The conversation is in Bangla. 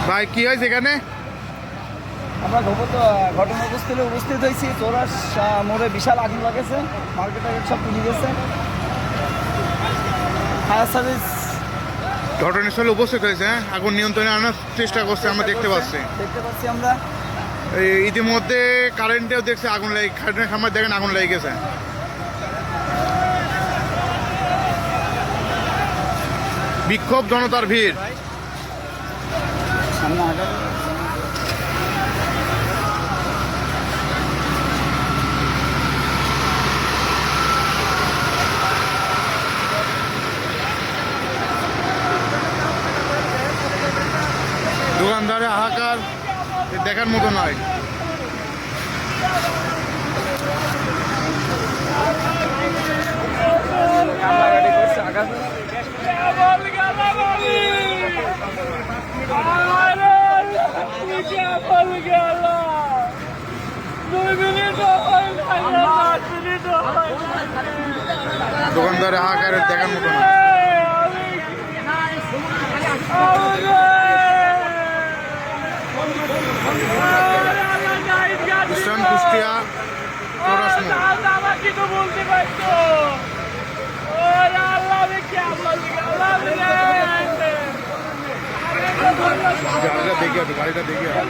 ভাই কি হয়েছে এখানে? আমরা ঘটনাস্থলে উপস্থিত হয়েছি। চৌরাস মোড়ে বিশাল আগুন লাগেছে, মার্কেট সব পুড়ে গেছে। ফায়ার সার্ভিস ঘটনাস্থলে উপস্থিত হয়েছে, হ্যাঁ? আগুন নিয়ন্ত্রণে আনার চেষ্টা করছে, আমরা দেখতে পাচ্ছি। আমরা ইতিমধ্যে কারেন্টেও দেখছে আগুন লেগে, কারেন্টের খাম্বার দেখেন আগুন লেগে গেছে। বিক্ষোভ জনতার ভিড়। দোকানদারে হাহাকার দেখার মতো নয়। দোকানদারে হাহাকার দেখার মতো নয়। ইস্টার্ন কুষ্টিয়া চৌরাস মোড়। গাড়িটা দেখে আসো, গাড়িটা দেখে আসো।